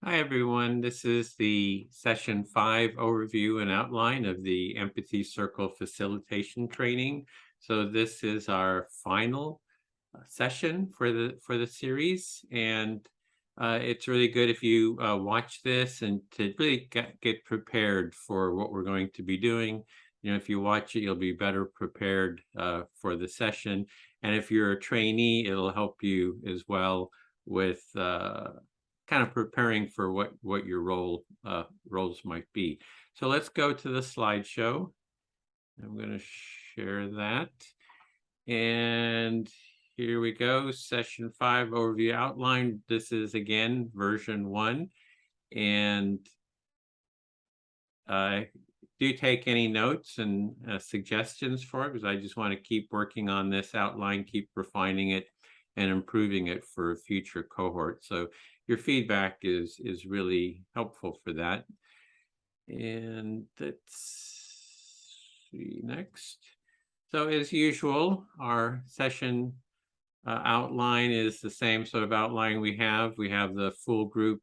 Hi, everyone. This is the session 5 overview and outline of the Empathy Circle facilitation training. So this is our final session for the series, and it's really good if you watch this and to really get prepared for what we're going to be doing. If you watch it, you'll be better prepared for the session, and if you're a trainee, it'll help you as well with kind of preparing for what your roles might be. So let's go to the slideshow. I'm going to share that. And here we go, session 5 overview outline. This is again version 1. And do take any notes and suggestions for it, because I just want to keep working on this outline, keep refining it and improving it for future cohorts. So your feedback is really helpful for that. And let's see next. So as usual, our session outline is the same sort of outline we have. We have the full group.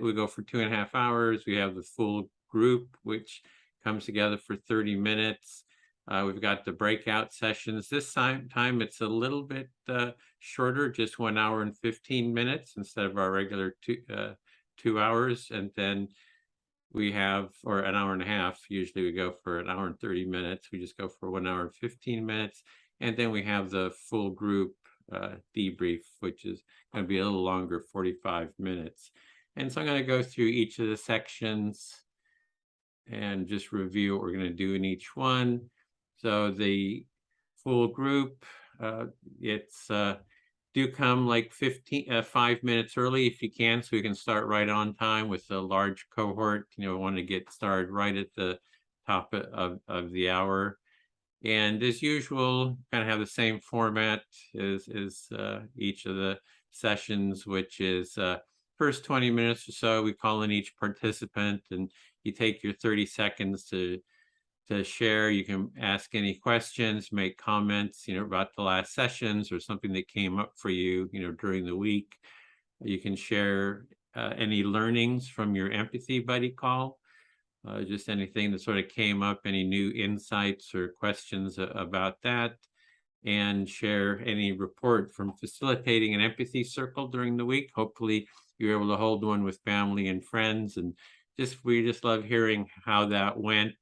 We go for 2.5 hours. We have the full group, which comes together for 30 minutes. We've got the breakout sessions. This time it's a little bit shorter, just 1 hour and 15 minutes instead of our regular 2 hours. And then we have, or an hour and a half. Usually we go for an hour and 30 minutes. We just go for 1 hour and 15 minutes. And then we have the full group debrief, which is going to be a little longer, 45 minutes. And so I'm going to go through each of the sections and just review what we're going to do in each one. So the full group, it's do come like 5 minutes early if you can, so we can start right on time with a large cohort. We want to get started right at the top of the hour. And as usual, kind of have the same format as each of the sessions, which is first 20 minutes or so, we call in each participant and you take your 30 seconds to share. You can ask any questions, make comments, about the last sessions or something that came up for you, during the week. You can share any learnings from your empathy buddy call, just anything that sort of came up, any new insights or questions about that, and share any report from facilitating an empathy circle during the week. Hopefully you're able to hold one with family and friends, and we just love hearing how that went.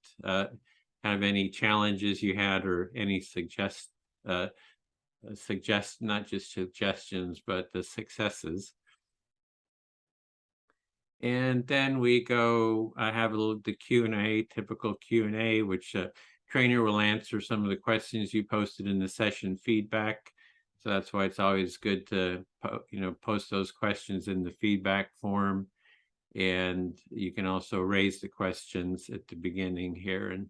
Kind of any challenges you had or any not just suggestions, but the successes. And then we go, I have the Q&A, typical Q&A, which trainer will answer some of the questions you posted in the session feedback. So that's why it's always good to, post those questions in the feedback form. And you can also raise the questions at the beginning here, and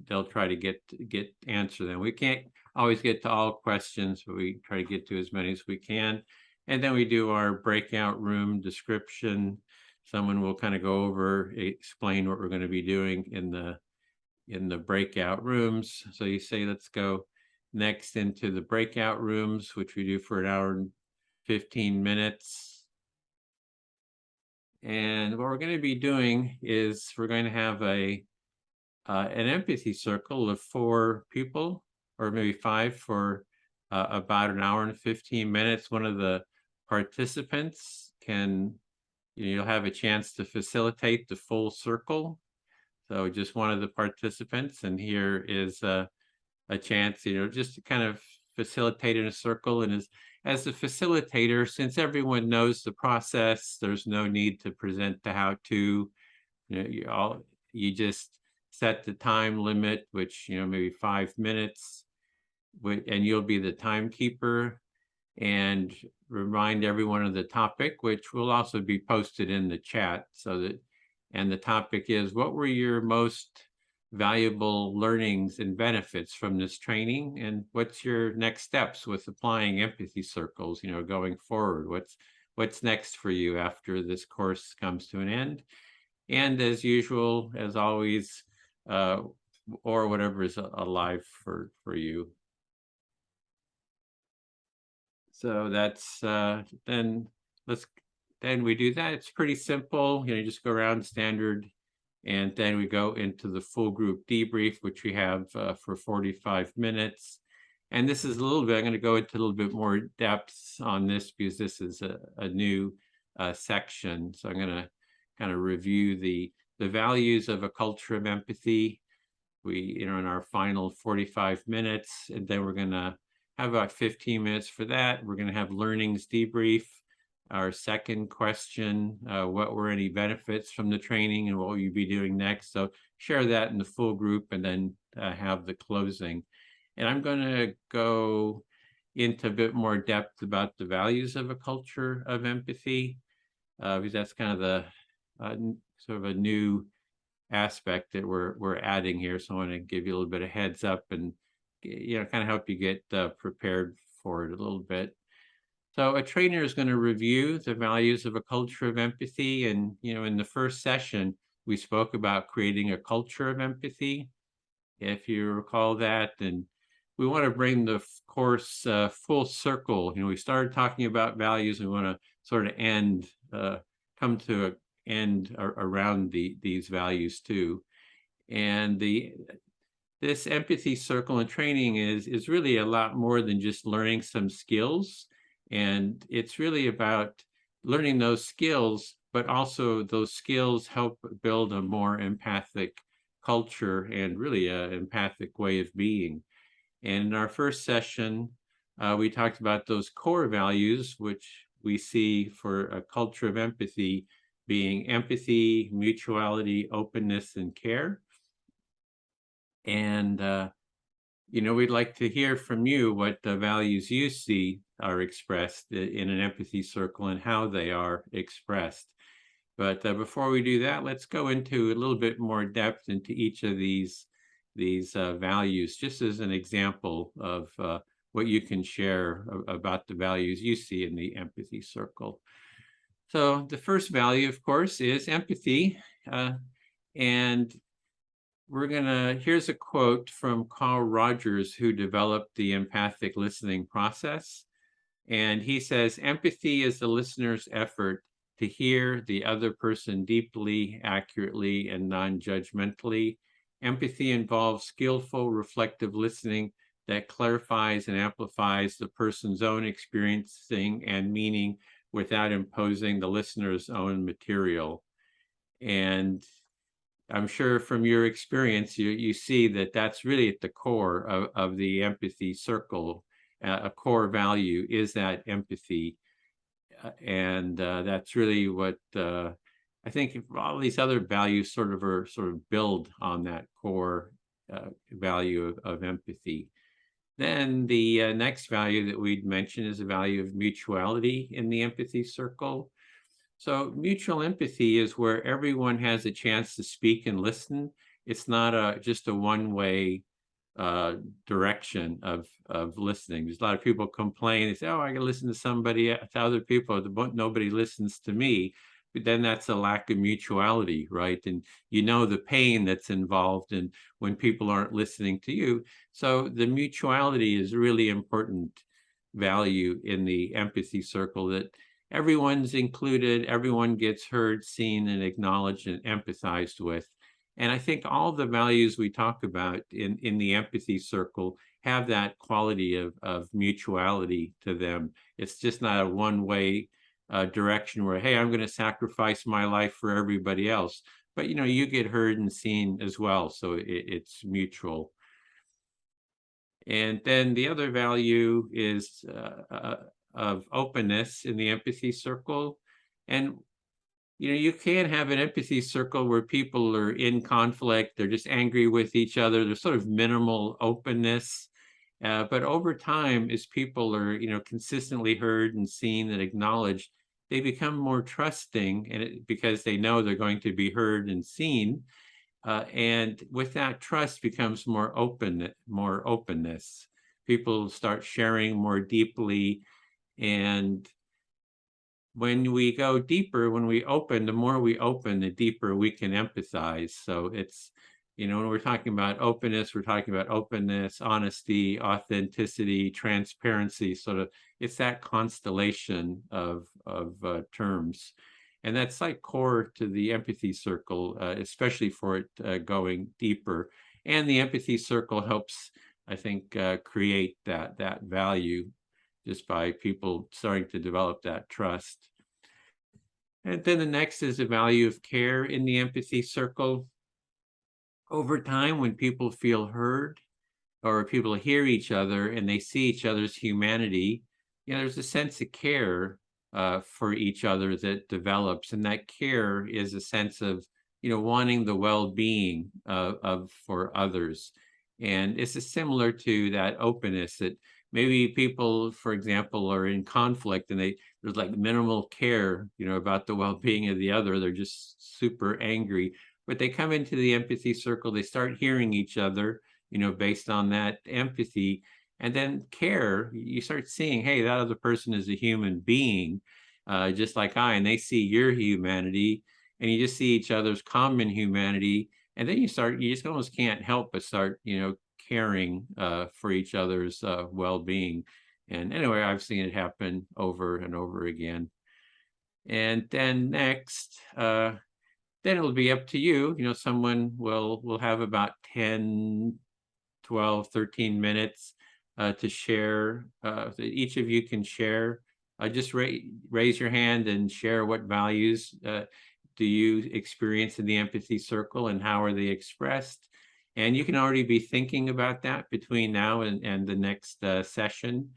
they'll try to answer them. We can't always get to all questions, but we try to get to as many as we can. And then we do our breakout room description. Someone will kind of go over, explain what we're going to be doing in the breakout rooms. So you say, let's go next into the breakout rooms, which we do for an hour and 15 minutes. And what we're going to be doing is we're going to have an empathy circle of 4 people, or maybe 5, for about an hour and 15 minutes. One of the participants you'll have a chance to facilitate the full circle. So just one of the participants, and here is a chance, just to kind of facilitate in a circle. And as the facilitator, since everyone knows the process, there's no need to present the how-to. You just set the time limit, which, maybe 5 minutes, and you'll be the timekeeper, and remind everyone of the topic, which will also be posted in the chat. And the topic is, what were your most valuable learnings and benefits from this training? And what's your next steps with applying empathy circles, going forward? What's next for you after this course comes to an end? And as usual, as always, or whatever is alive for you. So that's then let's then we do that. It's pretty simple. You just go around standard, and then we go into the full group debrief, which we have for 45 minutes. And this is a little bit, I'm going to go into a little bit more depth on this because this is a new section. So I'm going to kind of review the values of a culture of empathy. We, in our final 45 minutes, and then we're going to have about 15 minutes for that. We're going to have learnings debrief. Our second question, what were any benefits from the training and what will you be doing next? So share that in the full group and then have the closing. And I'm going to go into a bit more depth about the values of a culture of empathy, because that's kind of the sort of a new aspect that we're adding here. So I want to give you a little bit of heads up and kind of help you get prepared for it a little bit. So a trainer is going to review the values of a culture of empathy. And in the first session, we spoke about creating a culture of empathy. If you recall that, and we want to bring the course full circle. We started talking about values. We want to sort of come to an end around these values too. And this empathy circle and training is really a lot more than just learning some skills. And it's really about learning those skills, but also those skills help build a more empathic culture and really an empathic way of being. And in our first session, we talked about those core values, which we see for a culture of empathy being empathy, mutuality, openness, and care. And, we'd like to hear from you what the values you see are expressed in an empathy circle and how they are expressed. But before we do that, let's go into a little bit more depth into each of these values, just as an example of what you can share about the values you see in the empathy circle. So the first value, of course, is empathy. And here's a quote from Carl Rogers, who developed the empathic listening process. And he says, empathy is the listener's effort to hear the other person deeply, accurately, and non-judgmentally. Empathy involves skillful, reflective listening that clarifies and amplifies the person's own experiencing and meaning without imposing the listener's own material. And I'm sure from your experience, you see that that's really at the core of the empathy circle. A core value is that empathy. And that's really what I think all these other values sort of build on that core value of empathy. Then the next value that we'd mention is the value of mutuality in the empathy circle. So mutual empathy is where everyone has a chance to speak and listen. It's not just a one-way direction of listening. There's a lot of people complain. They say, "Oh, I can listen to other people, but nobody listens to me." But then that's a lack of mutuality, right? And the pain that's involved in when people aren't listening to you. So the mutuality is a really important value in the empathy circle, that everyone's included, everyone gets heard, seen, and acknowledged and empathized with. And I think all the values we talk about in the empathy circle have that quality of mutuality to them. It's just not a one-way direction where, hey, I'm going to sacrifice my life for everybody else. But, you get heard and seen as well. So it's mutual. And then the other value is of openness in the empathy circle. And you can have an empathy circle where people are in conflict, they're just angry with each other, there's sort of minimal openness. But over time, as people are, consistently heard and seen and acknowledged, they become more trusting, because they know they're going to be heard and seen. And with that, trust becomes more openness. People start sharing more deeply. And when we go deeper, when we open, the more we open, the deeper we can empathize. So it's, when we're talking about openness, we're talking about openness, honesty, authenticity, transparency, sort of it's that constellation of terms. And that's like core to the empathy circle, especially for it going deeper. And the empathy circle helps, I think, create that value just by people starting to develop that trust. And then the next is the value of care in the empathy circle. Over time, when people feel heard or people hear each other and they see each other's humanity, there's a sense of care for each other that develops, and that care is a sense of wanting the well-being of for others, and it's similar to that openness that maybe people, for example, are in conflict and there's like minimal care about the well-being of the other. They're just super angry, but they come into the empathy circle, they start hearing each other based on that empathy. And then care, you start seeing, hey, that other person is a human being, just like and they see your humanity, and you just see each other's common humanity. And then you just almost can't help but start, caring for each other's well-being. And anyway, I've seen it happen over and over again. And then next, then it'll be up to you. Someone will have about 10, 12, 13 minutes to share. Each of you can share. Just raise your hand and share what values do you experience in the empathy circle and how are they expressed. And you can already be thinking about that between now and the next session.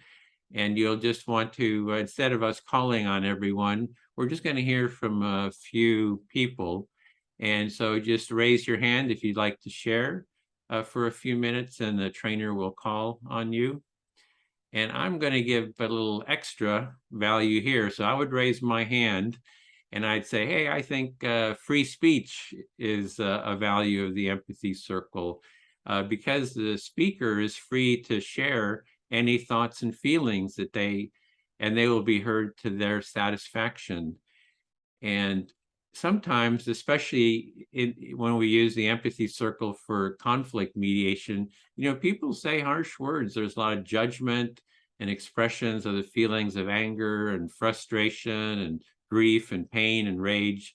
And you'll just want to, instead of us calling on everyone, we're just going to hear from a few people. And so just raise your hand if you'd like to share for a few minutes, and the trainer will call on you. And I'm going to give a little extra value here. So I would raise my hand and I'd say, hey, I think free speech is a value of the empathy circle because the speaker is free to share any thoughts and feelings and they will be heard to their satisfaction. And sometimes, especially when we use the empathy circle for conflict mediation, people say harsh words. There's a lot of judgment and expressions of the feelings of anger and frustration and grief and pain and rage,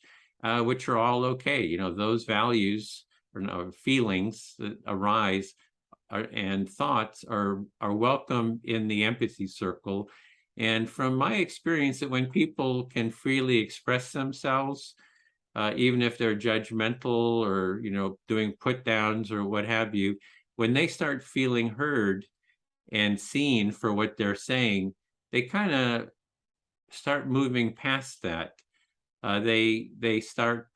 which are all okay. Those values or feelings that arise and thoughts are welcome in the empathy circle. And from my experience, that when people can freely express themselves, even if they're judgmental or doing put downs or what have you, when they start feeling heard and seen for what they're saying, they kind of start moving past that. They start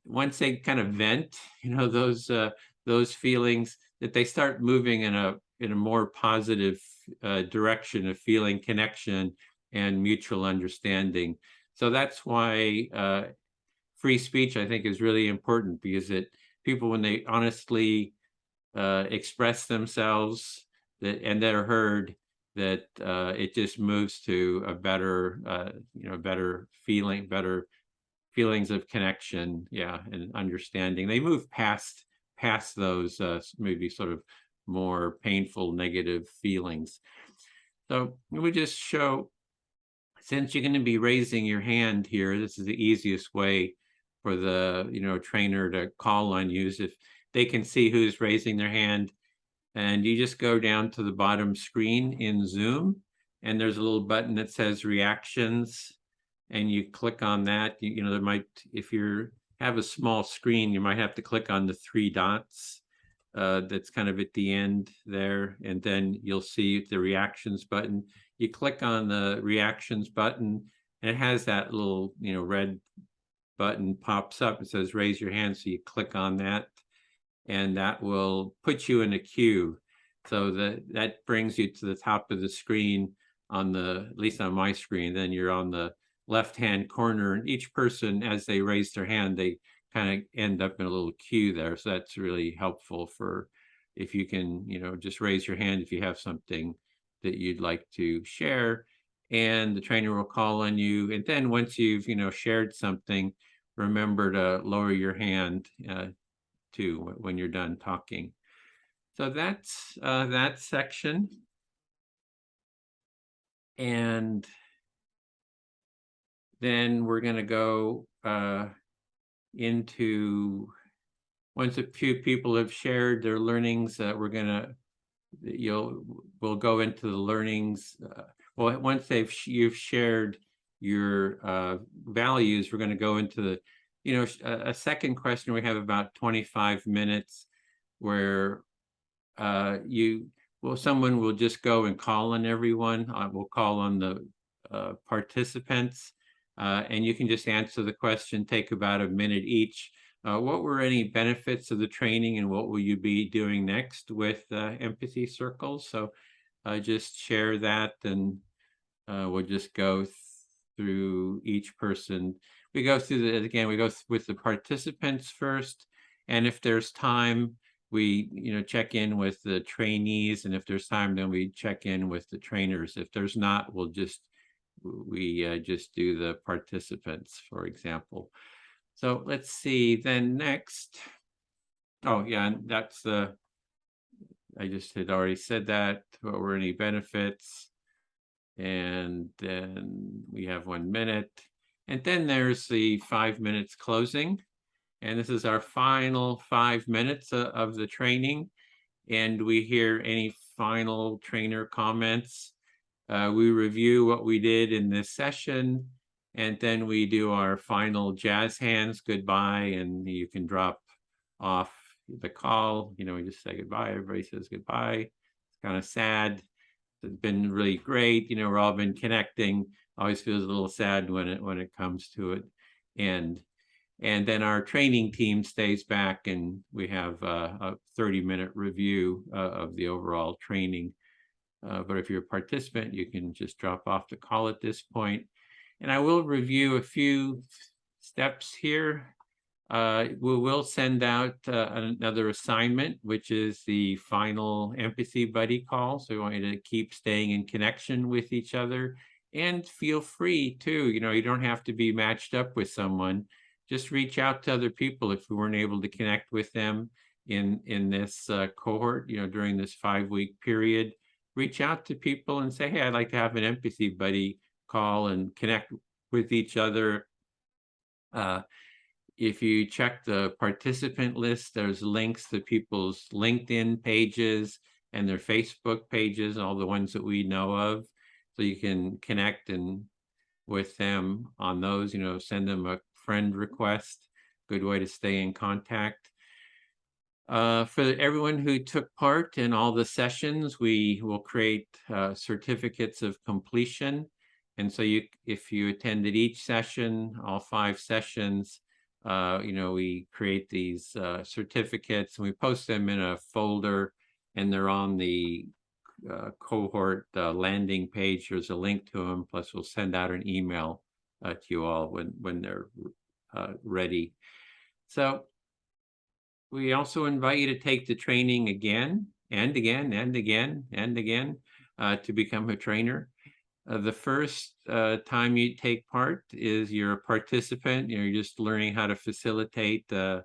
once they kind of vent, those feelings, that they start moving in a more positive direction of feeling connection and mutual understanding. So that's why free speech, I think, is really important, because people, when they honestly express themselves and they're heard, that it just moves to a better, better feelings of connection, and understanding. They move past those maybe sort of more painful, negative feelings. So we just show, since you're going to be raising your hand here, this is the easiest way for the trainer to call on you, is if they can see who's raising their hand. And you just go down to the bottom screen in Zoom, and there's a little button that says reactions, and you click on that. There might, if you have a small screen, you might have to click on the 3 dots that's kind of at the end there, and then you'll see the reactions button. You click on the reactions button, and it has that little red button pops up. It says raise your hand, so you click on that, and that will put you in a queue. So that brings you to the top of the screen at least on my screen. Then you're on the left-hand corner, and each person, as they raise their hand, they kind of end up in a little queue there. So that's really helpful for if you can, just raise your hand if you have something that you'd like to share, and the trainer will call on you. And then once you've, shared something, remember to lower your hand too when you're done talking. So that's that section. And then we're going to go into, once a few people have shared their learnings, we'll go into the learnings. Well, once you've shared your values, we're going to go into the, a second question. We have about 25 minutes where someone will just go and call on everyone. We'll call on the participants, and you can just answer the question, take about a minute each. What were any benefits of the training, and what will you be doing next with empathy circles? So just share that, and we'll just go through each person. We go through we go with the participants first, and if there's time, we check in with the trainees, and if there's time, then we check in with the trainers. If there's not, we just do the participants, for example. So let's see, then next. Oh yeah, and I just had already said that. What were any benefits? And then we have 1 minute. And then there's the 5 minutes closing. And this is our final 5 minutes of the training. And we hear any final trainer comments. We review what we did in this session, and then we do our final jazz hands goodbye, and you can drop off the call. We just say goodbye. Everybody says goodbye. It's kind of sad. It's been really great. We're all been connecting. Always feels a little sad when it comes to it. And then our training team stays back, and we have a 30-minute review of the overall training. But if you're a participant, you can just drop off the call at this point. And I will review a few steps here. We will send out another assignment, which is the final empathy buddy call. So we want you to keep staying in connection with each other, and feel free too. You don't have to be matched up with someone. Just reach out to other people if we weren't able to connect with them in this cohort, during this 5-week period. Reach out to people and say, hey, I'd like to have an empathy buddy call and connect with each other. If you check the participant list, there's links to people's LinkedIn pages and their Facebook pages, all the ones that we know of. So you can connect with them on those, send them a friend request. Good way to stay in contact. For everyone who took part in all the sessions, we will create certificates of completion. And so if you attended each session, all 5 sessions, we create these certificates, and we post them in a folder, and they're on the cohort landing page. There's a link to them. Plus, we'll send out an email to you all when they're ready. So we also invite you to take the training again and again and again and again to become a trainer. The first time you take part is you're a participant. You're just learning how to facilitate an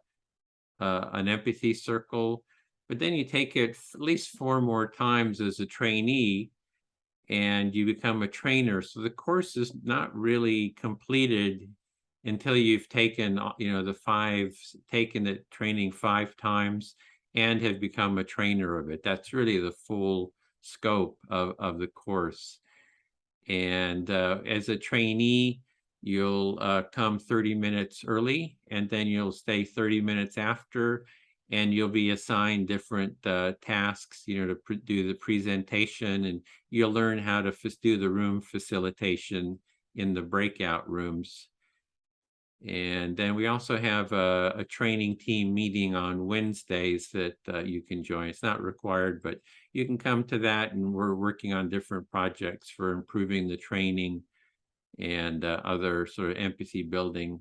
empathy circle. But then you take it at least 4 more times as a trainee, and you become a trainer. So the course is not really completed until you've taken taken the training 5 times and have become a trainer of it. That's really the full scope of the course. And as a trainee, you'll come 30 minutes early, and then you'll stay 30 minutes after, and you'll be assigned different tasks, to do the presentation, and you'll learn how to do the room facilitation in the breakout rooms. And then we also have a training team meeting on Wednesdays that you can join. It's not required, but you can come to that, and we're working on different projects for improving the training and other sort of empathy building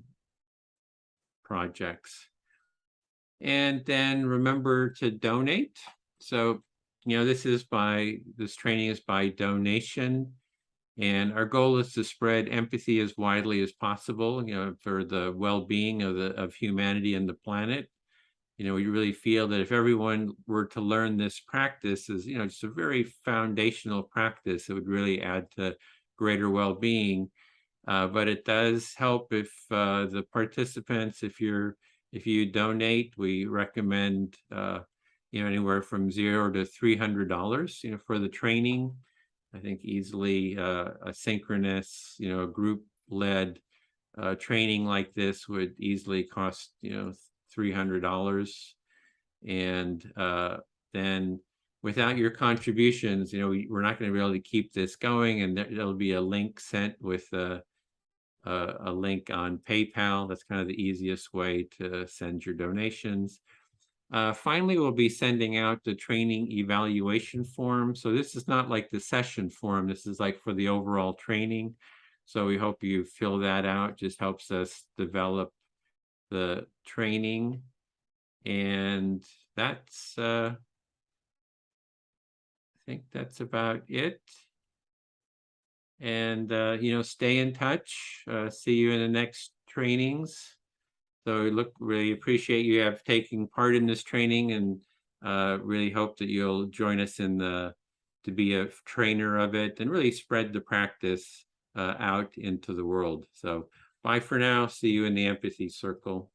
projects. And then remember to donate. So, this training is by donation. And our goal is to spread empathy as widely as possible, for the well-being of humanity and the planet. We really feel that if everyone were to learn this practice as, just a very foundational practice, it would really add to greater well-being. But it does help if the participants, if you donate, we recommend anywhere from $0 to $300, for the training. I think easily a synchronous, group-led training like this would easily cost, $300. And then without your contributions, we're not going to be able to keep this going. And there'll be a link sent with a link on PayPal. That's kind of the easiest way to send your donations. Finally, we'll be sending out the training evaluation form. So this is not like the session form. This is like for the overall training. So we hope you fill that out. Just helps us develop the training. And that's, I think that's about it. And, stay in touch. See you in the next trainings. So really appreciate you have taking part in this training, and really hope that you'll join us to be a trainer of it and really spread the practice out into the world. So bye for now. See you in the empathy circle.